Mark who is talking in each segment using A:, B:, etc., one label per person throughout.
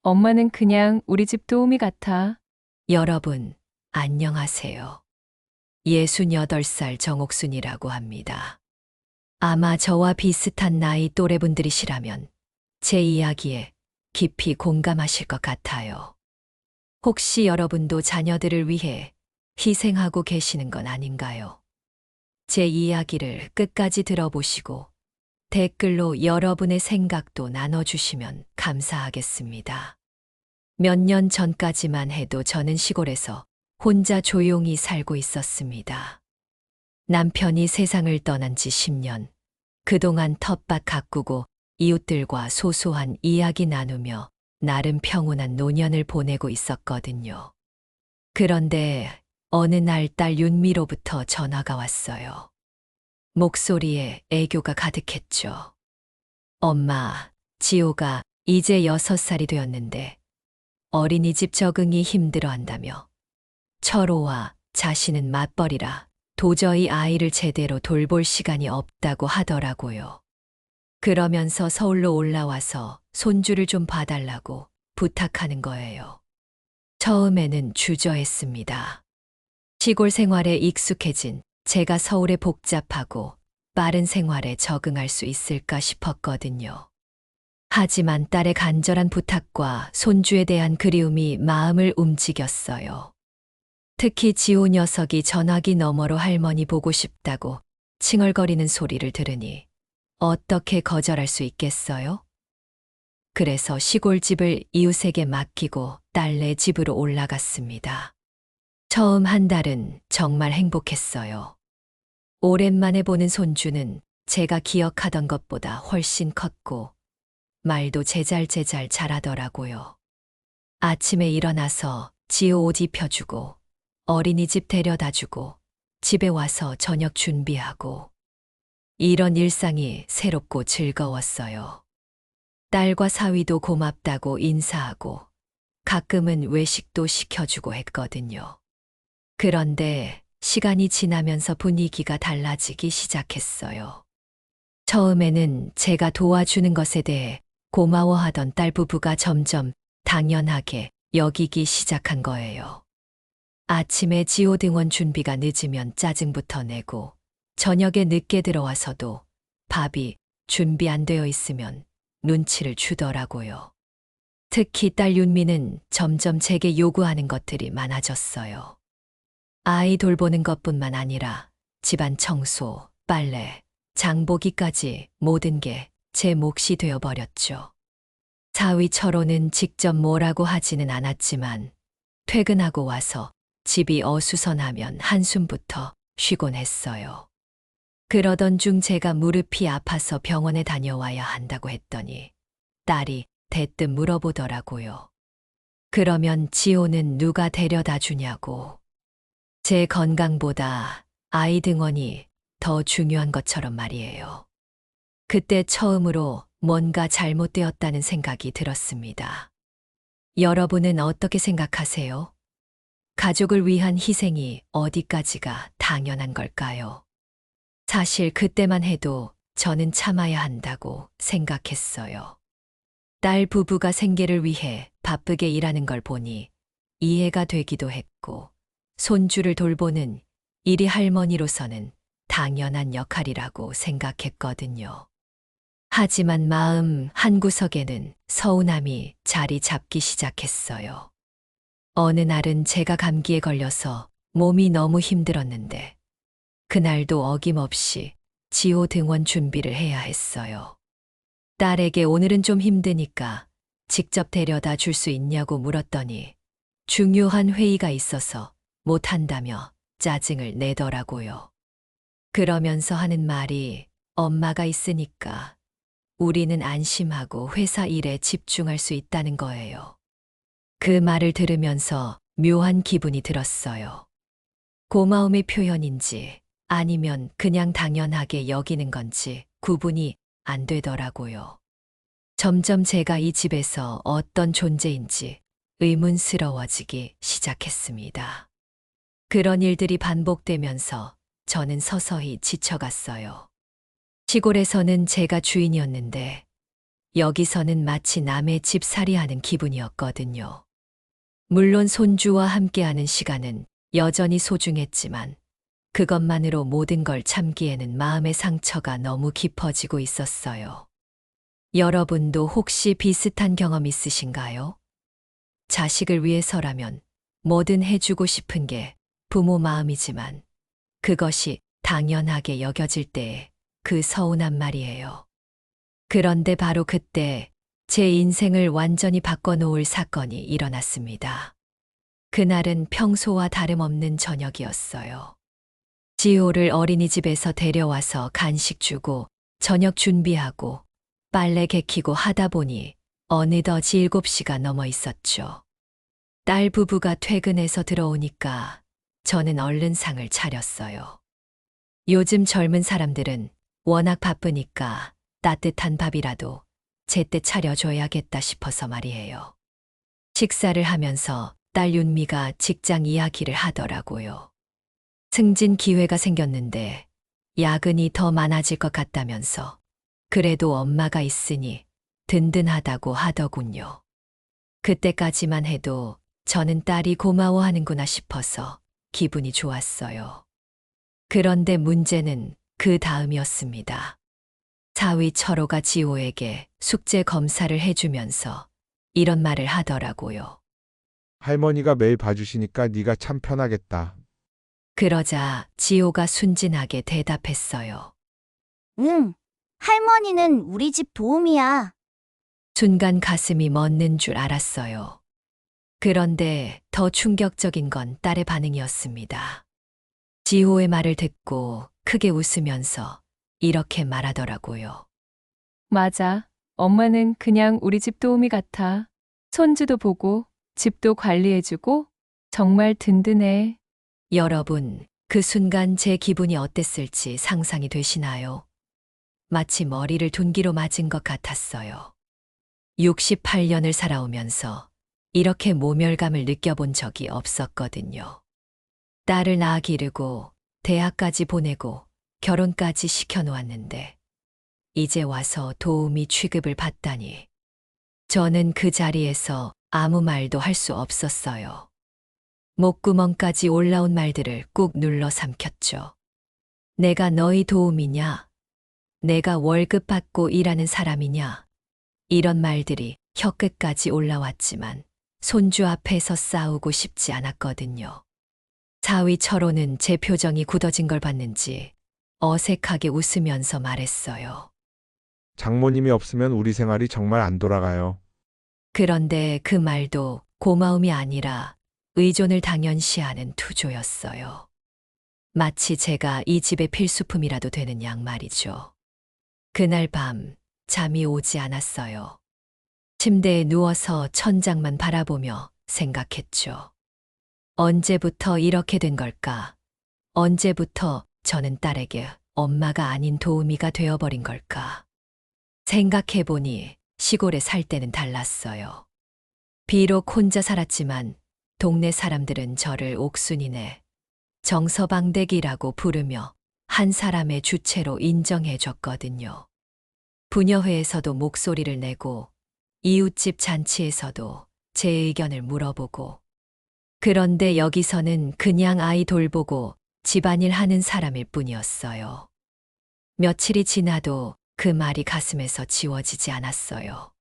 A: 엄마는 그냥 우리 집 도우미 같아.
B: 여러분, 안녕하세요. 68살 정옥순이라고 합니다. 아마 저와 비슷한 나이 또래분들이시라면 제 이야기에 깊이 공감하실 것 같아요. 혹시 여러분도 자녀들을 위해 희생하고 계시는 건 아닌가요? 제 이야기를 끝까지 들어보시고 댓글로 여러분의 생각도 나눠주시면 감사하겠습니다. 몇 년 전까지만 해도 저는 시골에서 혼자 조용히 살고 있었습니다. 남편이 세상을 떠난 지 10년, 그동안 텃밭 가꾸고 이웃들과 소소한 이야기 나누며 나름 평온한 노년을 보내고 있었거든요. 그런데 어느 날 딸 윤미로부터 전화가 왔어요. 목소리에 애교가 가득했죠. 엄마, 지호가 이제 6살이 되었는데 어린이집 적응이 힘들어 한다며 철호와 자신은 맞벌이라 도저히 아이를 제대로 돌볼 시간이 없다고 하더라고요. 그러면서 서울로 올라와서 손주를 좀 봐달라고 부탁하는 거예요. 처음에는 주저했습니다. 시골 생활에 익숙해진 제가 서울의 복잡하고 빠른 생활에 적응할 수 있을까 싶었거든요. 하지만 딸의 간절한 부탁과 손주에 대한 그리움이 마음을 움직였어요. 특히 지호 녀석이 전화기 너머로 할머니 보고 싶다고 칭얼거리는 소리를 들으니 어떻게 거절할 수 있겠어요? 그래서 시골집을 이웃에게 맡기고 딸네 집으로 올라갔습니다. 처음 한 달은 정말 행복했어요. 오랜만에 보는 손주는 제가 기억하던 것보다 훨씬 컸고 말도 제잘제잘 잘하더라고요. 아침에 일어나서 지호 옷 입혀주고 어린이집 데려다주고 집에 와서 저녁 준비하고 이런 일상이 새롭고 즐거웠어요. 딸과 사위도 고맙다고 인사하고 가끔은 외식도 시켜주고 했거든요. 그런데 시간이 지나면서 분위기가 달라지기 시작했어요. 처음에는 제가 도와주는 것에 대해 고마워하던 딸 부부가 점점 당연하게 여기기 시작한 거예요. 아침에 지호 등원 준비가 늦으면 짜증부터 내고 저녁에 늦게 들어와서도 밥이 준비 안 되어 있으면 눈치를 주더라고요. 특히 딸 윤미는 점점 제게 요구하는 것들이 많아졌어요. 아이 돌보는 것뿐만 아니라 집안 청소, 빨래, 장보기까지 모든 게 제 몫이 되어버렸죠. 사위 철호는 직접 뭐라고 하지는 않았지만 퇴근하고 와서 집이 어수선하면 한숨부터 쉬곤 했어요. 그러던 중 제가 무릎이 아파서 병원에 다녀와야 한다고 했더니 딸이 대뜸 물어보더라고요. 그러면 지호는 누가 데려다 주냐고. 제 건강보다 아이 등원이 더 중요한 것처럼 말이에요. 그때 처음으로 뭔가 잘못되었다는 생각이 들었습니다. 여러분은 어떻게 생각하세요? 가족을 위한 희생이 어디까지가 당연한 걸까요? 사실 그때만 해도 저는 참아야 한다고 생각했어요. 딸 부부가 생계를 위해 바쁘게 일하는 걸 보니 이해가 되기도 했고, 손주를 돌보는 일이 할머니로서는 당연한 역할이라고 생각했거든요. 하지만 마음 한구석에는 서운함이 자리 잡기 시작했어요. 어느 날은 제가 감기에 걸려서 몸이 너무 힘들었는데 그날도 어김없이 지호 등원 준비를 해야 했어요. 딸에게 오늘은 좀 힘드니까 직접 데려다 줄 수 있냐고 물었더니 중요한 회의가 있어서 못한다며 짜증을 내더라고요. 그러면서 하는 말이 엄마가 있으니까 우리는 안심하고 회사 일에 집중할 수 있다는 거예요. 그 말을 들으면서 묘한 기분이 들었어요. 고마움의 표현인지 아니면 그냥 당연하게 여기는 건지 구분이 안 되더라고요. 점점 제가 이 집에서 어떤 존재인지 의문스러워지기 시작했습니다. 그런 일들이 반복되면서 저는 서서히 지쳐갔어요. 시골에서는 제가 주인이었는데 여기서는 마치 남의 집살이하는 기분이었거든요. 물론 손주와 함께하는 시간은 여전히 소중했지만 그것만으로 모든 걸 참기에는 마음의 상처가 너무 깊어지고 있었어요. 여러분도 혹시 비슷한 경험 있으신가요? 자식을 위해서라면 뭐든 해주고 싶은 게 부모 마음이지만 그것이 당연하게 여겨질 때의 그 서운한 말이에요. 그런데 바로 그때 제 인생을 완전히 바꿔놓을 사건이 일어났습니다. 그날은 평소와 다름없는 저녁이었어요. 지호를 어린이집에서 데려와서 간식 주고 저녁 준비하고 빨래 개키고 하다 보니 어느덧 7시가 넘어 있었죠. 딸 부부가 퇴근해서 들어오니까 저는 얼른 상을 차렸어요. 요즘 젊은 사람들은 워낙 바쁘니까 따뜻한 밥이라도 제때 차려줘야겠다 싶어서 말이에요. 식사를 하면서 딸 윤미가 직장 이야기를 하더라고요. 승진 기회가 생겼는데 야근이 더 많아질 것 같다면서 그래도 엄마가 있으니 든든하다고 하더군요. 그때까지만 해도 저는 딸이 고마워하는구나 싶어서 기분이 좋았어요. 그런데 문제는 그 다음이었습니다. 사위 철호가 지호에게 숙제 검사를 해주면서 이런 말을 하더라고요.
C: 할머니가 매일 봐주시니까 네가 참 편하겠다.
B: 그러자 지호가 순진하게 대답했어요.
D: 응, 할머니는 우리 집 도움이야.
B: 순간 가슴이 멎는 줄 알았어요. 그런데 더 충격적인 건 딸의 반응이었습니다. 지호의 말을 듣고 크게 웃으면서 이렇게 말하더라고요.
A: 맞아. 엄마는 그냥 우리 집 도우미 같아. 손주도 보고, 집도 관리해주고, 정말 든든해.
B: 여러분, 그 순간 제 기분이 어땠을지 상상이 되시나요? 마치 머리를 둔기로 맞은 것 같았어요. 68년을 살아오면서 이렇게 모멸감을 느껴본 적이 없었거든요. 딸을 낳아 기르고 대학까지 보내고 결혼까지 시켜놓았는데 이제 와서 도우미 취급을 받다니. 저는 그 자리에서 아무 말도 할 수 없었어요. 목구멍까지 올라온 말들을 꾹 눌러 삼켰죠. 내가 너희 도우미냐? 내가 월급 받고 일하는 사람이냐? 이런 말들이 혀끝까지 올라왔지만 손주 앞에서 싸우고 싶지 않았거든요. 사위 철호는 제 표정이 굳어진 걸 봤는지 어색하게 웃으면서 말했어요.
C: 장모님이 없으면 우리 생활이 정말 안 돌아가요.
B: 그런데 그 말도 고마움이 아니라 의존을 당연시하는 투조였어요. 마치 제가 이 집의 필수품이라도 되는 양 말이죠. 그날 밤 잠이 오지 않았어요. 침대에 누워서 천장만 바라보며 생각했죠. 언제부터 이렇게 된 걸까? 언제부터 저는 딸에게 엄마가 아닌 도우미가 되어버린 걸까? 생각해보니 시골에 살 때는 달랐어요. 비록 혼자 살았지만 동네 사람들은 저를 옥순이네, 정서방댁이라고 부르며 한 사람의 주체로 인정해 줬거든요. 부녀회에서도 목소리를 내고 이웃집 잔치에서도 제 의견을 물어보고. 그런데 여기서는 그냥 아이 돌보고 집안일 하는 사람일 뿐이었어요. 며칠이 지나도 그 말이 가슴에서 지워지지 않았어요.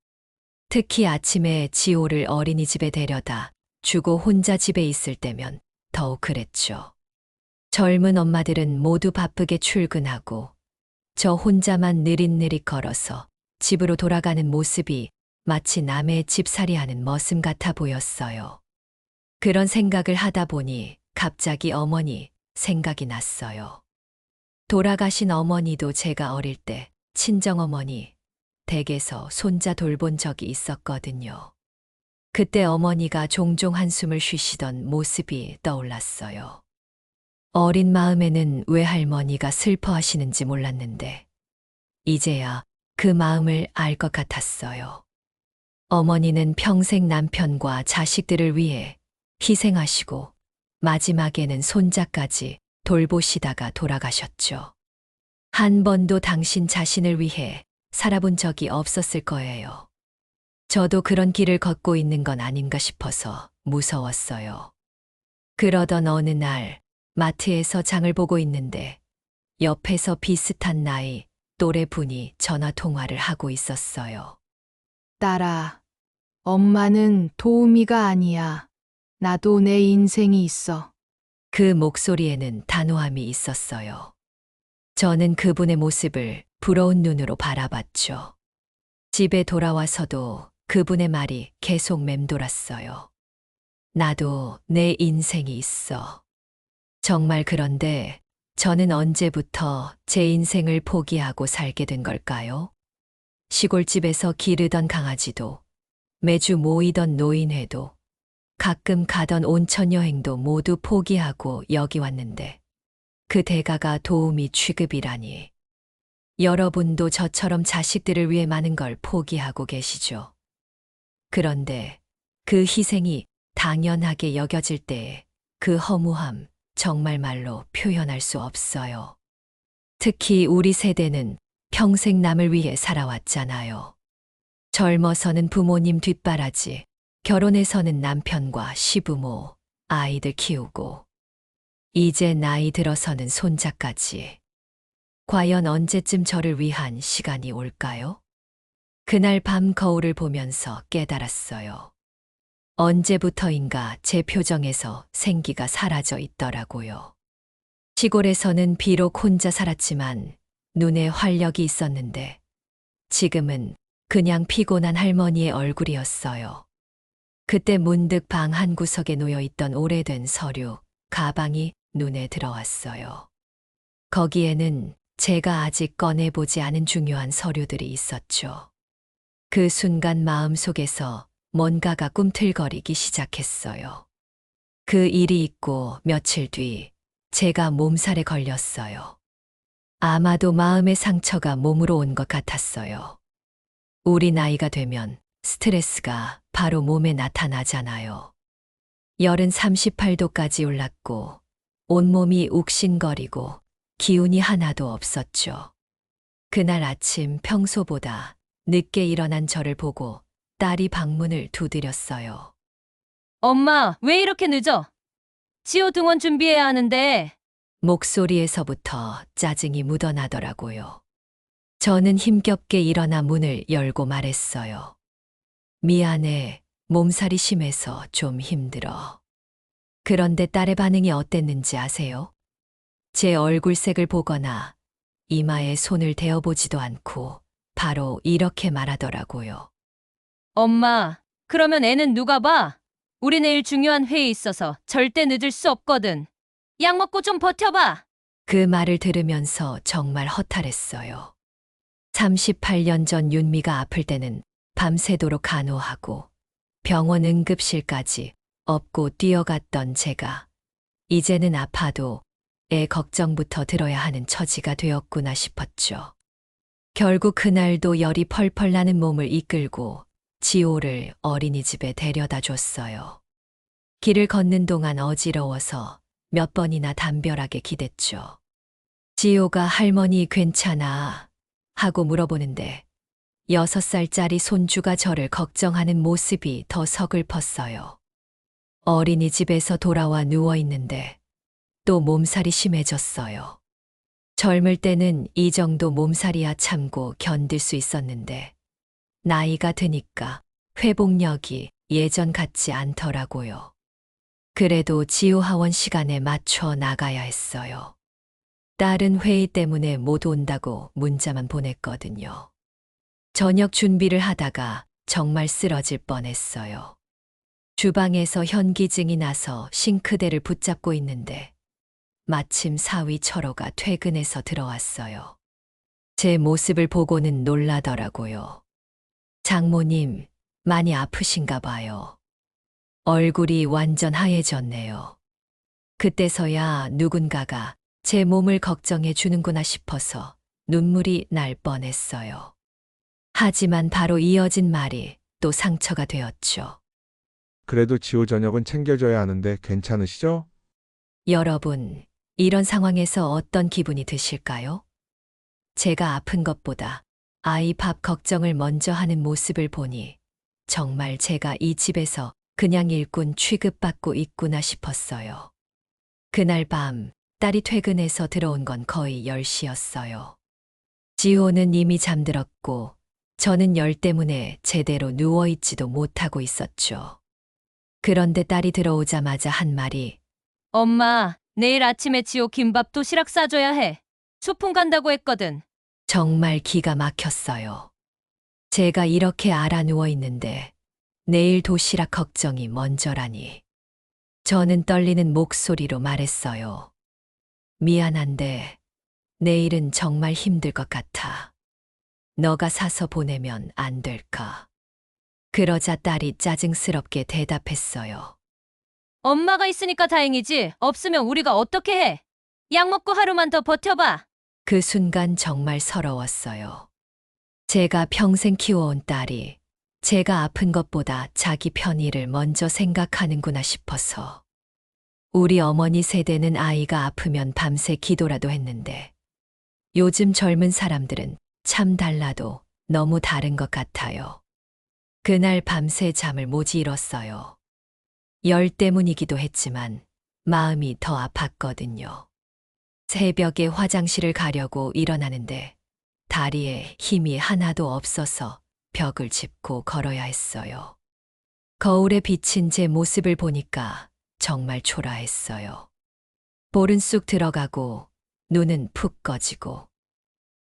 B: 특히 아침에 지호를 어린이집에 데려다 주고 혼자 집에 있을 때면 더욱 그랬죠. 젊은 엄마들은 모두 바쁘게 출근하고 저 혼자만 느릿느릿 걸어서 집으로 돌아가는 모습이 마치 남의 집살이하는 머슴 같아 보였어요. 그런 생각을 하다 보니 갑자기 어머니 생각이 났어요. 돌아가신 어머니도 제가 어릴 때 친정어머니 댁에서 손자 돌본 적이 있었거든요. 그때 어머니가 종종 한숨을 쉬시던 모습이 떠올랐어요. 어린 마음에는 왜 할머니가 슬퍼하시는지 몰랐는데 이제야 그 마음을 알 것 같았어요. 어머니는 평생 남편과 자식들을 위해 희생하시고 마지막에는 손자까지 돌보시다가 돌아가셨죠. 한 번도 당신 자신을 위해 살아본 적이 없었을 거예요. 저도 그런 길을 걷고 있는 건 아닌가 싶어서 무서웠어요. 그러던 어느 날 마트에서 장을 보고 있는데 옆에서 비슷한 나이 또래 분이 전화 통화를 하고 있었어요.
E: 딸아, 엄마는 도우미가 아니야. 나도 내 인생이 있어.
B: 그 목소리에는 단호함이 있었어요. 저는 그분의 모습을 부러운 눈으로 바라봤죠. 집에 돌아와서도 그분의 말이 계속 맴돌았어요. 나도 내 인생이 있어. 정말 그런데 저는 언제부터 제 인생을 포기하고 살게 된 걸까요? 시골집에서 기르던 강아지도, 매주 모이던 노인회도, 가끔 가던 온천 여행도 모두 포기하고 여기 왔는데 그 대가가 도우미 취급이라니. 여러분도 저처럼 자식들을 위해 많은 걸 포기하고 계시죠. 그런데 그 희생이 당연하게 여겨질 때에 그 허무함 정말 말로 표현할 수 없어요. 특히 우리 세대는 평생 남을 위해 살아왔잖아요. 젊어서는 부모님 뒷바라지, 결혼해서는 남편과 시부모, 아이들 키우고, 이제 나이 들어서는 손자까지. 과연 언제쯤 저를 위한 시간이 올까요? 그날 밤 거울을 보면서 깨달았어요. 언제부터인가 제 표정에서 생기가 사라져 있더라고요. 시골에서는 비록 혼자 살았지만 눈에 활력이 있었는데 지금은 그냥 피곤한 할머니의 얼굴이었어요. 그때 문득 방 한 구석에 놓여 있던 오래된 서류, 가방이 눈에 들어왔어요. 거기에는 제가 아직 꺼내보지 않은 중요한 서류들이 있었죠. 그 순간 마음속에서 뭔가가 꿈틀거리기 시작했어요. 그 일이 있고 며칠 뒤 제가 몸살에 걸렸어요. 아마도 마음의 상처가 몸으로 온 것 같았어요. 우리 나이가 되면 스트레스가 바로 몸에 나타나잖아요. 열은 38도까지 올랐고 온몸이 욱신거리고 기운이 하나도 없었죠. 그날 아침 평소보다 늦게 일어난 저를 보고 딸이 방문을 두드렸어요.
A: 엄마, 왜 이렇게 늦어? 지호 등원 준비해야 하는데.
B: 목소리에서부터 짜증이 묻어나더라고요. 저는 힘겹게 일어나 문을 열고 말했어요. 미안해, 몸살이 심해서 좀 힘들어. 그런데 딸의 반응이 어땠는지 아세요? 제 얼굴색을 보거나 이마에 손을 대어보지도 않고 바로 이렇게 말하더라고요.
A: 엄마, 그러면 애는 누가 봐? 우리 내일 중요한 회의 있어서 절대 늦을 수 없거든. 약 먹고 좀 버텨봐.
B: 그 말을 들으면서 정말 허탈했어요. 38년 전 윤미가 아플 때는 밤새도록 간호하고 병원 응급실까지 업고 뛰어갔던 제가 이제는 아파도 애 걱정부터 들어야 하는 처지가 되었구나 싶었죠. 결국 그날도 열이 펄펄 나는 몸을 이끌고 지호를 어린이집에 데려다 줬어요. 길을 걷는 동안 어지러워서 몇 번이나 담벼락에 기댔죠. 지호가 할머니 괜찮아 하고 물어보는데 6살짜리 손주가 저를 걱정하는 모습이 더 서글펐어요. 어린이집에서 돌아와 누워 있는데 또 몸살이 심해졌어요. 젊을 때는 이 정도 몸살이야 참고 견딜 수 있었는데 나이가 드니까 회복력이 예전 같지 않더라고요. 그래도 지호 하원 시간에 맞춰 나가야 했어요. 딸은 회의 때문에 못 온다고 문자만 보냈거든요. 저녁 준비를 하다가 정말 쓰러질 뻔했어요. 주방에서 현기증이 나서 싱크대를 붙잡고 있는데 마침 사위 철호가 퇴근해서 들어왔어요. 제 모습을 보고는 놀라더라고요. 장모님, 많이 아프신가 봐요. 얼굴이 완전 하얘졌네요. 그때서야 누군가가 제 몸을 걱정해 주는구나 싶어서 눈물이 날 뻔했어요. 하지만 바로 이어진 말이 또 상처가 되었죠.
C: 그래도 지호 저녁은 챙겨줘야 하는데 괜찮으시죠?
B: 여러분, 이런 상황에서 어떤 기분이 드실까요? 제가 아픈 것보다 아이 밥 걱정을 먼저 하는 모습을 보니 정말 제가 이 집에서 그냥 일꾼 취급받고 있구나 싶었어요. 그날 밤 딸이 퇴근해서 들어온 건 거의 10시였어요. 지호는 이미 잠들었고 저는 열 때문에 제대로 누워있지도 못하고 있었죠. 그런데 딸이 들어오자마자 한 말이
A: 엄마, 내일 아침에 지호 김밥 도시락 싸줘야 해. 소풍 간다고 했거든.
B: 정말 기가 막혔어요. 제가 이렇게 알아 누워 있는데 내일 도시락 걱정이 먼저라니. 저는 떨리는 목소리로 말했어요. 미안한데 내일은 정말 힘들 것 같아. 너가 사서 보내면 안 될까? 그러자 딸이 짜증스럽게 대답했어요.
A: 엄마가 있으니까 다행이지. 없으면 우리가 어떻게 해? 약 먹고 하루만 더 버텨봐.
B: 그 순간 정말 서러웠어요. 제가 평생 키워온 딸이 제가 아픈 것보다 자기 편의를 먼저 생각하는구나 싶어서. 우리 어머니 세대는 아이가 아프면 밤새 기도라도 했는데 요즘 젊은 사람들은 참 달라도 너무 다른 것 같아요. 그날 밤새 잠을 못 잃었어요. 열 때문이기도 했지만 마음이 더 아팠거든요. 새벽에 화장실을 가려고 일어나는데 다리에 힘이 하나도 없어서 벽을 짚고 걸어야 했어요. 거울에 비친 제 모습을 보니까 정말 초라했어요. 볼은 쑥 들어가고 눈은 푹 꺼지고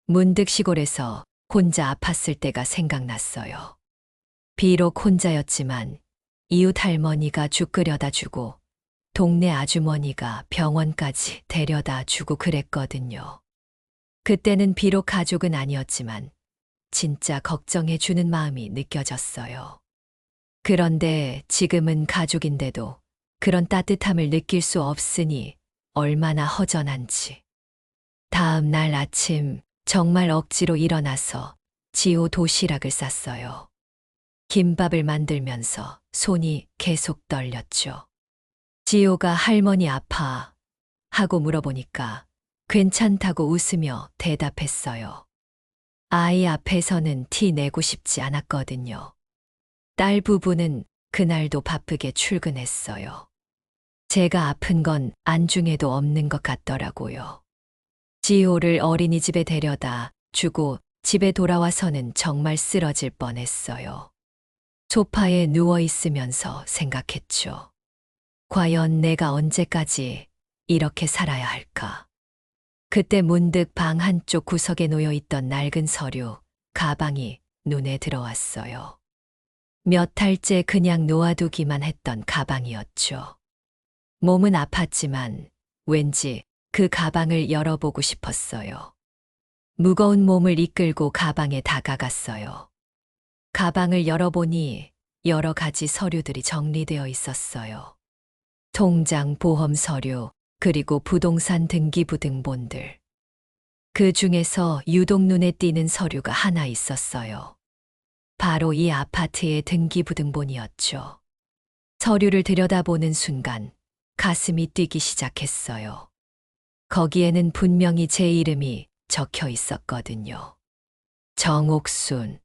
B: 문득 시골에서 혼자 아팠을 때가 생각났어요. 비록 혼자였지만 이웃 할머니가 죽 끓여다 주고 동네 아주머니가 병원까지 데려다 주고 그랬거든요. 그때는 비록 가족은 아니었지만 진짜 걱정해 주는 마음이 느껴졌어요. 그런데 지금은 가족인데도 그런 따뜻함을 느낄 수 없으니 얼마나 허전한지. 다음 날 아침 정말 억지로 일어나서 지호 도시락을 쌌어요. 김밥을 만들면서 손이 계속 떨렸죠. 지호가 할머니 아파 하고 물어보니까 괜찮다고 웃으며 대답했어요. 아이 앞에서는 티 내고 싶지 않았거든요. 딸 부부는 그날도 바쁘게 출근했어요. 제가 아픈 건 안중에도 없는 것 같더라고요. 지호를 어린이집에 데려다 주고 집에 돌아와서는 정말 쓰러질 뻔했어요. 소파에 누워 있으면서 생각했죠. 과연 내가 언제까지 이렇게 살아야 할까? 그때 문득 방 한쪽 구석에 놓여 있던 낡은 서류, 가방이 눈에 들어왔어요. 몇 달째 그냥 놓아두기만 했던 가방이었죠. 몸은 아팠지만 왠지 그 가방을 열어보고 싶었어요. 무거운 몸을 이끌고 가방에 다가갔어요. 가방을 열어보니 여러 가지 서류들이 정리되어 있었어요. 통장, 보험 서류, 그리고 부동산 등기부등본들. 그 중에서 유독 눈에 띄는 서류가 하나 있었어요. 바로 이 아파트의 등기부등본이었죠. 서류를 들여다보는 순간 가슴이 뛰기 시작했어요. 거기에는 분명히 제 이름이 적혀 있었거든요. 정옥순.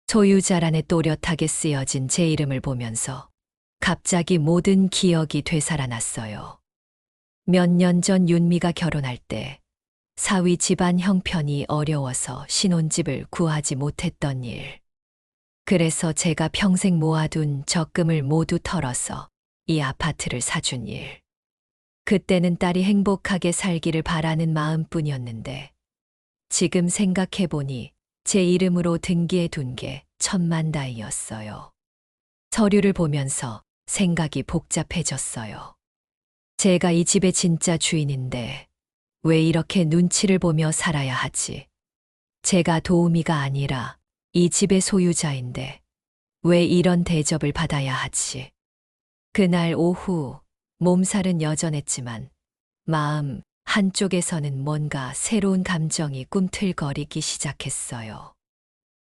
B: 소유자란에 또렷하게 쓰여진 제 이름을 보면서 갑자기 모든 기억이 되살아났어요. 몇 년 전 윤미가 결혼할 때 사위 집안 형편이 어려워서 신혼집을 구하지 못했던 일. 그래서 제가 평생 모아둔 적금을 모두 털어서 이 아파트를 사준 일. 그때는 딸이 행복하게 살기를 바라는 마음뿐이었는데 지금 생각해보니 제 이름으로 등기해 둔 게 천만다행이었어요. 서류를 보면서 생각이 복잡해졌어요. 제가 이 집의 진짜 주인인데 왜 이렇게 눈치를 보며 살아야 하지? 제가 도우미가 아니라 이 집의 소유자인데 왜 이런 대접을 받아야 하지? 그날 오후 몸살은 여전했지만 마음 한쪽에서는 뭔가 새로운 감정이 꿈틀거리기 시작했어요.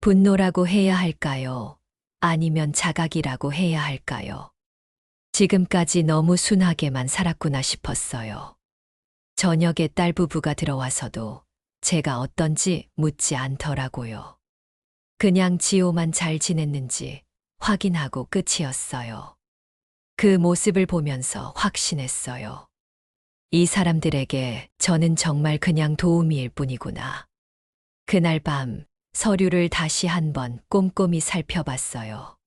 B: 분노라고 해야 할까요? 아니면 자각이라고 해야 할까요? 지금까지 너무 순하게만 살았구나 싶었어요. 저녁에 딸 부부가 들어와서도 제가 어떤지 묻지 않더라고요. 그냥 지호만 잘 지냈는지 확인하고 끝이었어요. 그 모습을 보면서 확신했어요. 이 사람들에게 저는 정말 그냥 도우미일 뿐이구나. 그날 밤 서류를 다시 한번 꼼꼼히 살펴봤어요.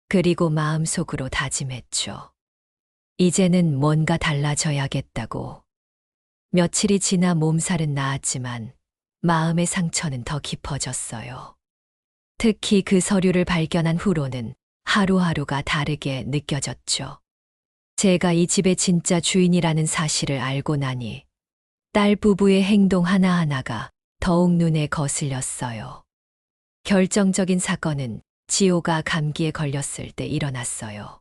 B: 그리고 마음속으로 다짐했죠. 이제는 뭔가 달라져야겠다고. 며칠이 지나 몸살은 나았지만 마음의 상처는 더 깊어졌어요. 특히 그 서류를 발견한 후로는 하루하루가 다르게 느껴졌죠. 제가 이 집의 진짜 주인이라는 사실을 알고 나니 딸 부부의 행동 하나하나가 더욱 눈에 거슬렸어요. 결정적인 사건은 지호가 감기에 걸렸을 때 일어났어요.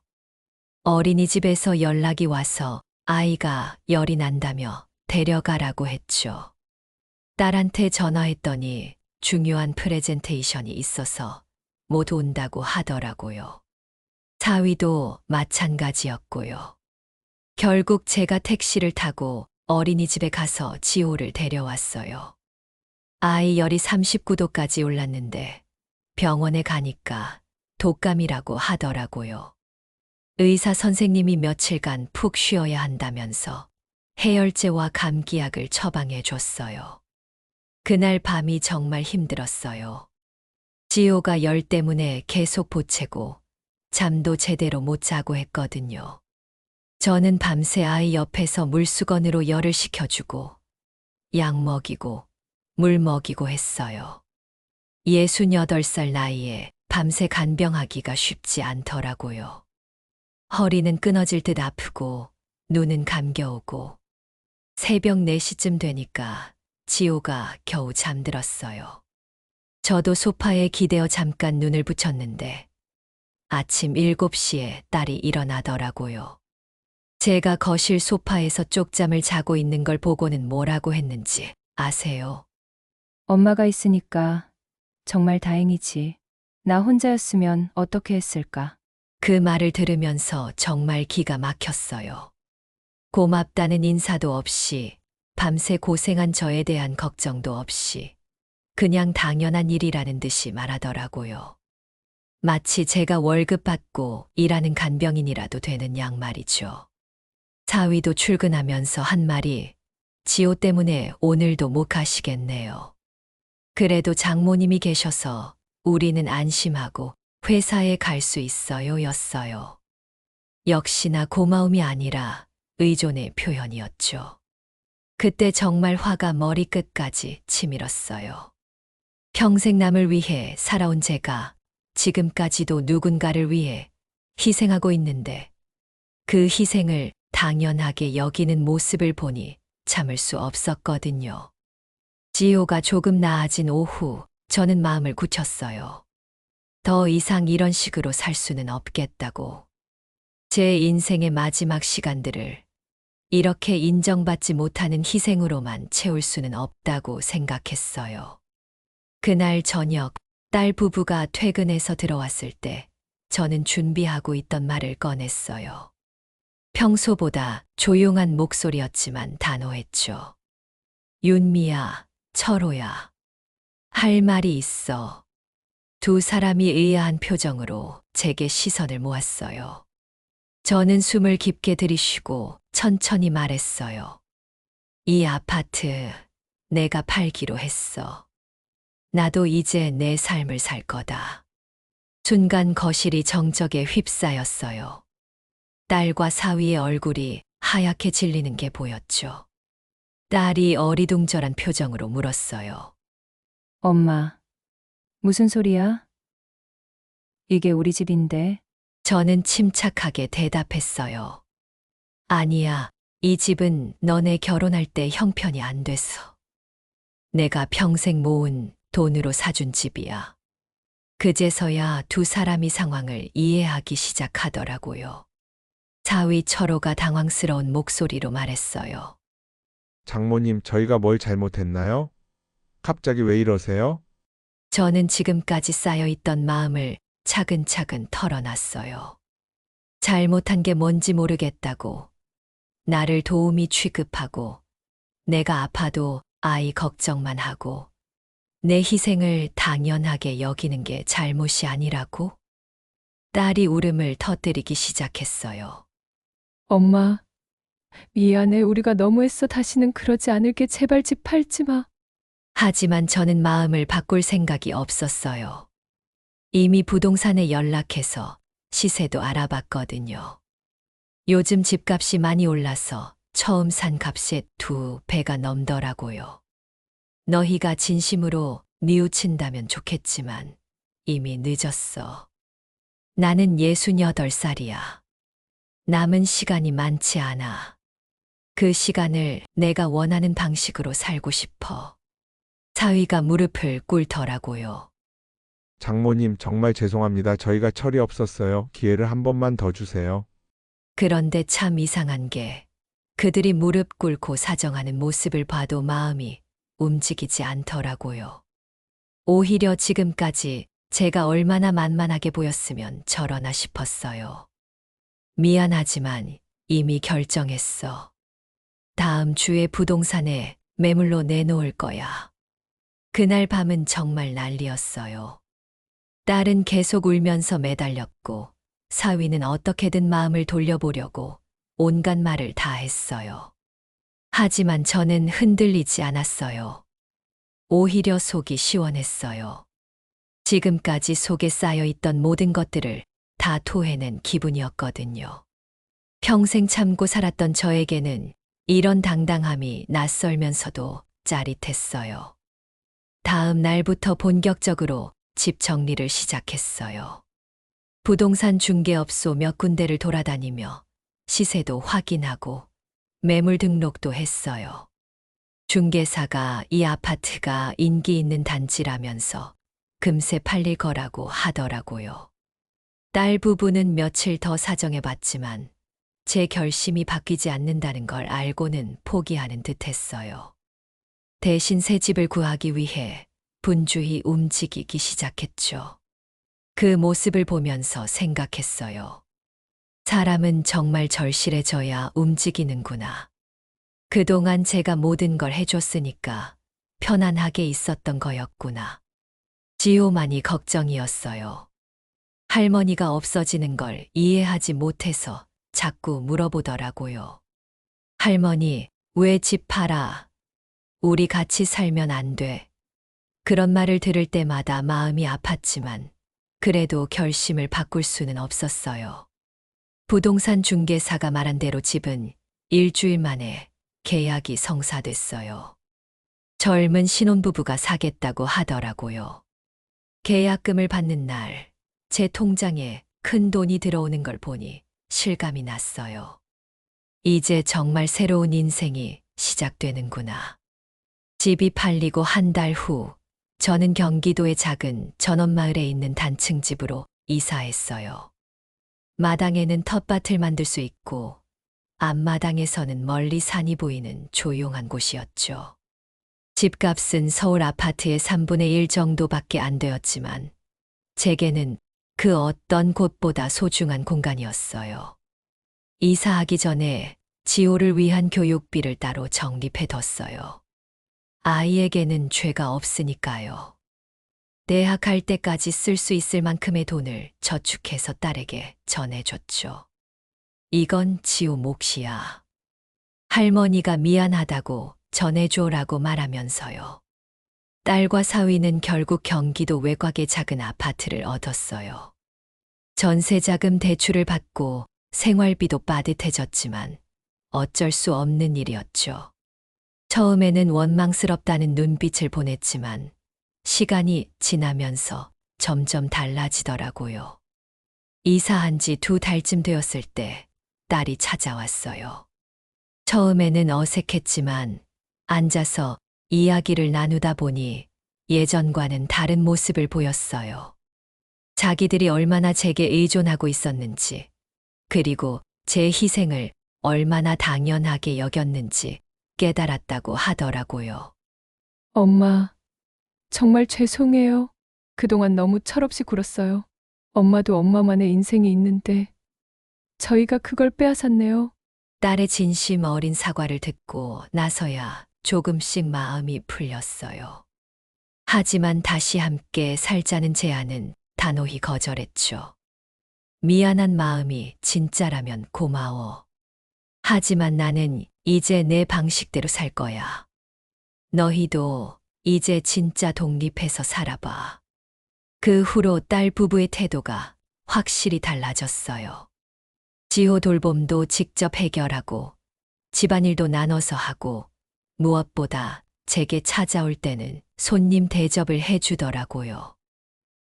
B: 어린이집에서 연락이 와서 아이가 열이 난다며 데려가라고 했죠. 딸한테 전화했더니 중요한 프레젠테이션이 있어서 못 온다고 하더라고요. 사위도 마찬가지였고요. 결국 제가 택시를 타고 어린이집에 가서 지호를 데려왔어요. 아이 열이 39도까지 올랐는데 병원에 가니까 독감이라고 하더라고요. 의사 선생님이 며칠간 푹 쉬어야 한다면서 해열제와 감기약을 처방해 줬어요. 그날 밤이 정말 힘들었어요. 지호가 열 때문에 계속 보채고 잠도 제대로 못 자고 했거든요. 저는 밤새 아이 옆에서 물수건으로 열을 식혀주고 약 먹이고 물 먹이고 했어요. 68살 나이에 밤새 간병하기가 쉽지 않더라고요. 허리는 끊어질 듯 아프고 눈은 감겨오고 새벽 4시쯤 되니까 지호가 겨우 잠들었어요. 저도 소파에 기대어 잠깐 눈을 붙였는데 아침 7시에 딸이 일어나더라고요. 제가 거실 소파에서 쪽잠을 자고 있는 걸 보고는 뭐라고 했는지 아세요?
A: 엄마가 있으니까 정말 다행이지. 나 혼자였으면 어떻게 했을까?
B: 그 말을 들으면서 정말 기가 막혔어요. 고맙다는 인사도 없이 밤새 고생한 저에 대한 걱정도 없이 그냥 당연한 일이라는 듯이 말하더라고요. 마치 제가 월급 받고 일하는 간병인이라도 되는 양 말이죠. 사위도 출근하면서 한 말이 지호 때문에 오늘도 못 가시겠네요. 그래도 장모님이 계셔서 우리는 안심하고 회사에 갈 수 있어요 였어요. 역시나 고마움이 아니라 의존의 표현이었죠. 그때 정말 화가 머리끝까지 치밀었어요. 평생 남을 위해 살아온 제가 지금까지도 누군가를 위해 희생하고 있는데 그 희생을 당연하게 여기는 모습을 보니 참을 수 없었거든요. 지호가 조금 나아진 오후 저는 마음을 굳혔어요. 더 이상 이런 식으로 살 수는 없겠다고. 제 인생의 마지막 시간들을 이렇게 인정받지 못하는 희생으로만 채울 수는 없다고 생각했어요. 그날 저녁 딸 부부가 퇴근해서 들어왔을 때 저는 준비하고 있던 말을 꺼냈어요. 평소보다 조용한 목소리였지만 단호했죠. 윤미야, 철호야. 할 말이 있어. 두 사람이 의아한 표정으로 제게 시선을 모았어요. 저는 숨을 깊게 들이쉬고 천천히 말했어요. 이 아파트 내가 팔기로 했어. 나도 이제 내 삶을 살 거다. 순간 거실이 정적에 휩싸였어요. 딸과 사위의 얼굴이 하얗게 질리는 게 보였죠. 딸이 어리둥절한 표정으로 물었어요.
A: 엄마, 무슨 소리야? 이게 우리 집인데.
B: 저는 침착하게 대답했어요. 아니야, 이 집은 너네 결혼할 때 형편이 안 됐어. 내가 평생 모은 돈으로 사준 집이야. 그제서야 두 사람이 상황을 이해하기 시작하더라고요. 사위 철호가 당황스러운 목소리로 말했어요.
C: 장모님, 저희가 뭘 잘못했나요? 갑자기 왜 이러세요?
B: 저는 지금까지 쌓여있던 마음을 차근차근 털어놨어요. 잘못한 게 뭔지 모르겠다고, 나를 도우미 취급하고, 내가 아파도 아이 걱정만 하고, 내 희생을 당연하게 여기는 게 잘못이 아니라고? 딸이 울음을 터뜨리기 시작했어요.
E: 엄마, 미안해. 우리가 너무했어. 다시는 그러지 않을게. 제발 집 팔지 마.
B: 하지만 저는 마음을 바꿀 생각이 없었어요. 이미 부동산에 연락해서 시세도 알아봤거든요. 요즘 집값이 많이 올라서 처음 산 값의 2배가 넘더라고요. 너희가 진심으로 뉘우친다면 좋겠지만 이미 늦었어. 나는 68살이야. 남은 시간이 많지 않아. 그 시간을 내가 원하는 방식으로 살고 싶어. 사위가 무릎을 꿇더라고요.
C: 장모님, 정말 죄송합니다. 저희가 철이 없었어요. 기회를 한 번만 더 주세요.
B: 그런데 참 이상한 게 그들이 무릎 꿇고 사정하는 모습을 봐도 마음이 움직이지 않더라고요. 오히려 지금까지 제가 얼마나 만만하게 보였으면 저러나 싶었어요. 미안하지만 이미 결정했어. 다음 주에 부동산에 매물로 내놓을 거야. 그날 밤은 정말 난리였어요. 딸은 계속 울면서 매달렸고 사위는 어떻게든 마음을 돌려보려고 온갖 말을 다 했어요. 하지만 저는 흔들리지 않았어요. 오히려 속이 시원했어요. 지금까지 속에 쌓여있던 모든 것들을 다 토해낸 기분이었거든요. 평생 참고 살았던 저에게는 이런 당당함이 낯설면서도 짜릿했어요. 다음 날부터 본격적으로 집 정리를 시작했어요. 부동산 중개업소 몇 군데를 돌아다니며 시세도 확인하고 매물 등록도 했어요. 중개사가 이 아파트가 인기 있는 단지라면서 금세 팔릴 거라고 하더라고요. 딸 부부는 며칠 더 사정해봤지만 제 결심이 바뀌지 않는다는 걸 알고는 포기하는 듯 했어요. 대신 새 집을 구하기 위해 분주히 움직이기 시작했죠. 그 모습을 보면서 생각했어요. 사람은 정말 절실해져야 움직이는구나. 그동안 제가 모든 걸 해줬으니까 편안하게 있었던 거였구나. 지호만이 걱정이었어요. 할머니가 없어지는 걸 이해하지 못해서 자꾸 물어보더라고요. 할머니, 왜 집 팔아? 우리 같이 살면 안 돼. 그런 말을 들을 때마다 마음이 아팠지만 그래도 결심을 바꿀 수는 없었어요. 부동산 중개사가 말한 대로 집은 일주일 만에 계약이 성사됐어요. 젊은 신혼부부가 사겠다고 하더라고요. 계약금을 받는 날, 제 통장에 큰 돈이 들어오는 걸 보니 실감이 났어요. 이제 정말 새로운 인생이 시작되는구나. 집이 팔리고 한 달 후, 저는 경기도의 작은 전원마을에 있는 단층 집으로 이사했어요. 마당에는 텃밭을 만들 수 있고 앞마당에서는 멀리 산이 보이는 조용한 곳이었죠. 집값은 서울 아파트의 3분의 1 정도밖에 안 되었지만 제게는 그 어떤 곳보다 소중한 공간이었어요. 이사하기 전에 지호를 위한 교육비를 따로 적립해뒀어요. 아이에게는 죄가 없으니까요. 대학 갈 때까지 쓸 수 있을 만큼의 돈을 저축해서 딸에게 전해줬죠. 이건 지호 몫이야. 할머니가 미안하다고 전해줘라고 말하면서요. 딸과 사위는 결국 경기도 외곽의 작은 아파트를 얻었어요. 전세자금 대출을 받고 생활비도 빠듯해졌지만 어쩔 수 없는 일이었죠. 처음에는 원망스럽다는 눈빛을 보냈지만 시간이 지나면서 점점 달라지더라고요. 이사한 지 2달쯤 되었을 때 딸이 찾아왔어요. 처음에는 어색했지만 앉아서 이야기를 나누다 보니 예전과는 다른 모습을 보였어요. 자기들이 얼마나 제게 의존하고 있었는지, 그리고 제 희생을 얼마나 당연하게 여겼는지 깨달았다고 하더라고요.
E: 엄마, 정말 죄송해요. 그동안 너무 철없이 굴었어요. 엄마도 엄마만의 인생이 있는데 저희가 그걸 빼앗았네요.
B: 딸의 진심 어린 사과를 듣고 나서야 조금씩 마음이 풀렸어요. 하지만 다시 함께 살자는 제안은 단호히 거절했죠. 미안한 마음이 진짜라면 고마워. 하지만 나는 이제 내 방식대로 살 거야. 너희도 이제 진짜 독립해서 살아봐. 그 후로 딸 부부의 태도가 확실히 달라졌어요. 지호 돌봄도 직접 해결하고 집안일도 나눠서 하고 무엇보다 제게 찾아올 때는 손님 대접을 해주더라고요.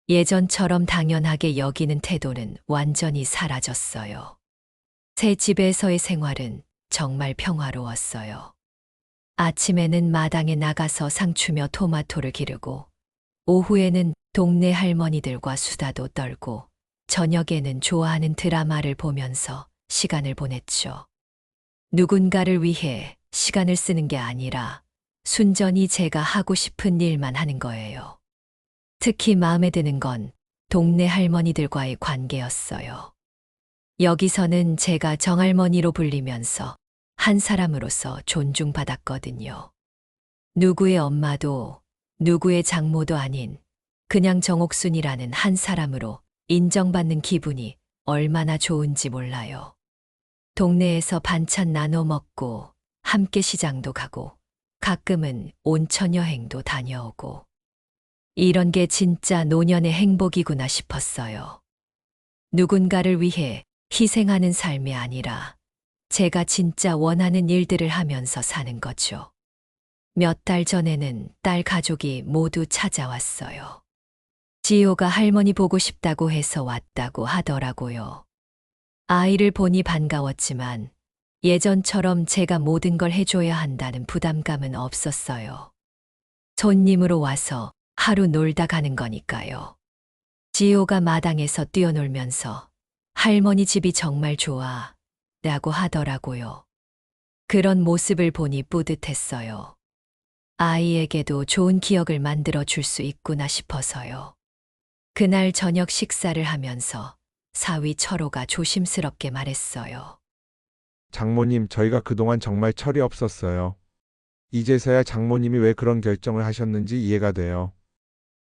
B: 예전처럼 당연하게 여기는 태도는 완전히 사라졌어요. 새 집에서의 생활은 정말 평화로웠어요. 아침에는 마당에 나가서 상추며 토마토를 기르고, 오후에는 동네 할머니들과 수다도 떨고, 저녁에는 좋아하는 드라마를 보면서 시간을 보냈죠. 누군가를 위해 시간을 쓰는 게 아니라 순전히 제가 하고 싶은 일만 하는 거예요. 특히 마음에 드는 건 동네 할머니들과의 관계였어요. 여기서는 제가 정할머니로 불리면서 한 사람으로서 존중받았거든요. 누구의 엄마도 누구의 장모도 아닌 그냥 정옥순이라는 한 사람으로 인정받는 기분이 얼마나 좋은지 몰라요. 동네에서 반찬 나눠 먹고 함께 시장도 가고 가끔은 온천 여행도 다녀오고 이런 게 진짜 노년의 행복이구나 싶었어요. 누군가를 위해 희생하는 삶이 아니라 제가 진짜 원하는 일들을 하면서 사는 거죠. 몇 달 전에는 딸 가족이 모두 찾아왔어요. 지호가 할머니 보고 싶다고 해서 왔다고 하더라고요. 아이를 보니 반가웠지만 예전처럼 제가 모든 걸 해줘야 한다는 부담감은 없었어요. 손님으로 와서 하루 놀다 가는 거니까요. 지호가 마당에서 뛰어놀면서 할머니 집이 정말 좋아 라고 하더라고요. 그런 모습을 보니 뿌듯했어요. 아이에게도 좋은 기억을 만들어 줄 수 있구나 싶어서요. 그날 저녁 식사를 하면서 사위 철호가 조심스럽게 말했어요.
C: 장모님, 저희가 그동안 정말 철이 없었어요. 이제서야 장모님이 왜 그런 결정을 하셨는지 이해가 돼요.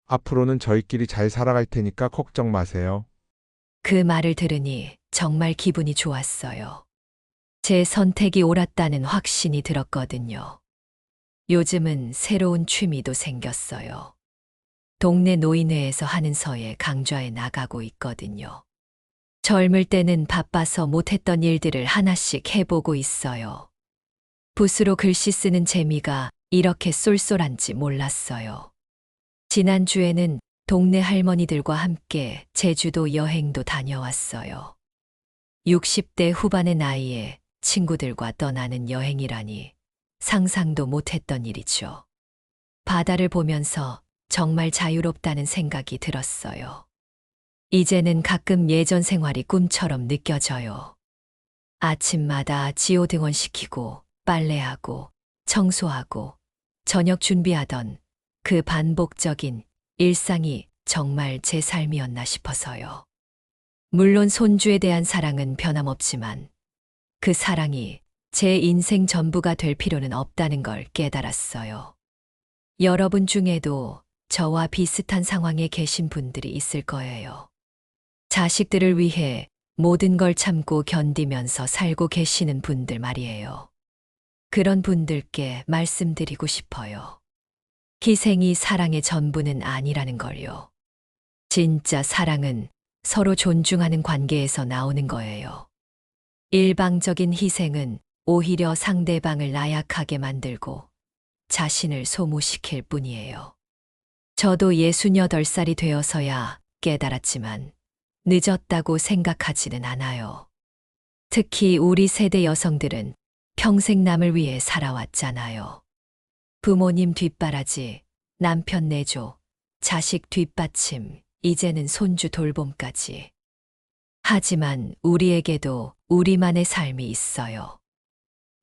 C: 앞으로는 저희끼리 잘 살아갈 테니까 걱정 마세요.
B: 그 말을 들으니 정말 기분이 좋았어요. 제 선택이 옳았다는 확신이 들었거든요. 요즘은 새로운 취미도 생겼어요. 동네 노인회에서 하는 서에 강좌에 나가고 있거든요. 젊을 때는 바빠서 못했던 일들을 하나씩 해보고 있어요. 붓으로 글씨 쓰는 재미가 이렇게 쏠쏠한지 몰랐어요. 지난주에는 동네 할머니들과 함께 제주도 여행도 다녀왔어요. 60대 후반의 나이에 친구들과 떠나는 여행이라니 상상도 못했던 일이죠. 바다를 보면서 정말 자유롭다는 생각이 들었어요. 이제는 가끔 예전 생활이 꿈처럼 느껴져요. 아침마다 지호 등원시키고 빨래하고 청소하고 저녁 준비하던 그 반복적인 일상이 정말 제 삶이었나 싶어서요. 물론 손주에 대한 사랑은 변함없지만 그 사랑이 제 인생 전부가 될 필요는 없다는 걸 깨달았어요. 여러분 중에도 저와 비슷한 상황에 계신 분들이 있을 거예요. 자식들을 위해 모든 걸 참고 견디면서 살고 계시는 분들 말이에요. 그런 분들께 말씀드리고 싶어요. 희생이 사랑의 전부는 아니라는 걸요. 진짜 사랑은 서로 존중하는 관계에서 나오는 거예요. 일방적인 희생은 오히려 상대방을 나약하게 만들고 자신을 소모시킬 뿐이에요. 저도 68살이 되어서야 깨달았지만 늦었다고 생각하지는 않아요. 특히 우리 세대 여성들은 평생 남을 위해 살아왔잖아요. 부모님 뒷바라지, 남편 내조, 자식 뒷받침, 이제는 손주 돌봄까지. 하지만 우리에게도 우리만의 삶이 있어요.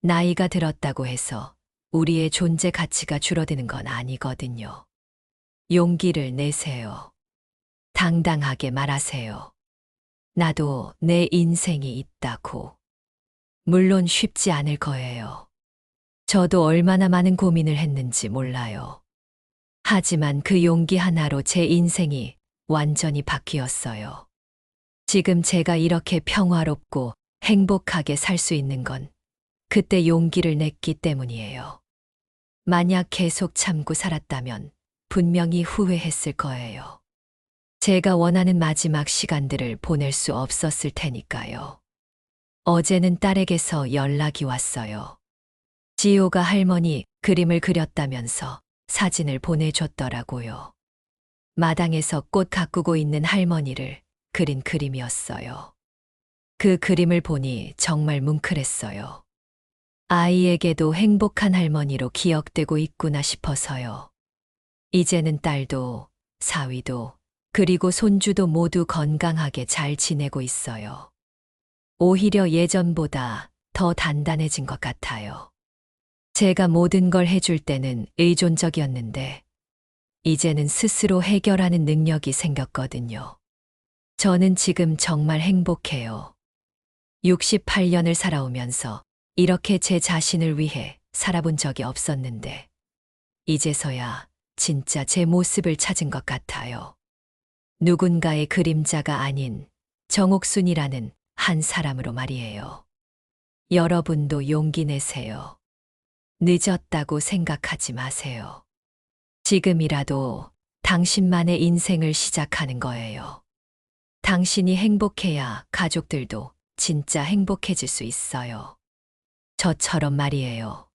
B: 나이가 들었다고 해서 우리의 존재 가치가 줄어드는 건 아니거든요. 용기를 내세요. 당당하게 말하세요. 나도 내 인생이 있다고. 물론 쉽지 않을 거예요. 저도 얼마나 많은 고민을 했는지 몰라요. 하지만 그 용기 하나로 제 인생이 완전히 바뀌었어요. 지금 제가 이렇게 평화롭고 행복하게 살 수 있는 건 그때 용기를 냈기 때문이에요. 만약 계속 참고 살았다면 분명히 후회했을 거예요. 제가 원하는 마지막 시간들을 보낼 수 없었을 테니까요. 어제는 딸에게서 연락이 왔어요. 지호가 할머니 그림을 그렸다면서 사진을 보내줬더라고요. 마당에서 꽃 가꾸고 있는 할머니를 그린 그림이었어요. 그 그림을 보니 정말 뭉클했어요. 아이에게도 행복한 할머니로 기억되고 있구나 싶어서요. 이제는 딸도, 사위도, 그리고 손주도 모두 건강하게 잘 지내고 있어요. 오히려 예전보다 더 단단해진 것 같아요. 제가 모든 걸 해줄 때는 의존적이었는데, 이제는 스스로 해결하는 능력이 생겼거든요. 저는 지금 정말 행복해요. 68년을 살아오면서 이렇게 제 자신을 위해 살아본 적이 없었는데, 이제서야 진짜 제 모습을 찾은 것 같아요. 누군가의 그림자가 아닌 정옥순이라는 한 사람으로 말이에요. 여러분도 용기 내세요. 늦었다고 생각하지 마세요. 지금이라도 당신만의 인생을 시작하는 거예요. 당신이 행복해야 가족들도 진짜 행복해질 수 있어요. 저처럼 말이에요.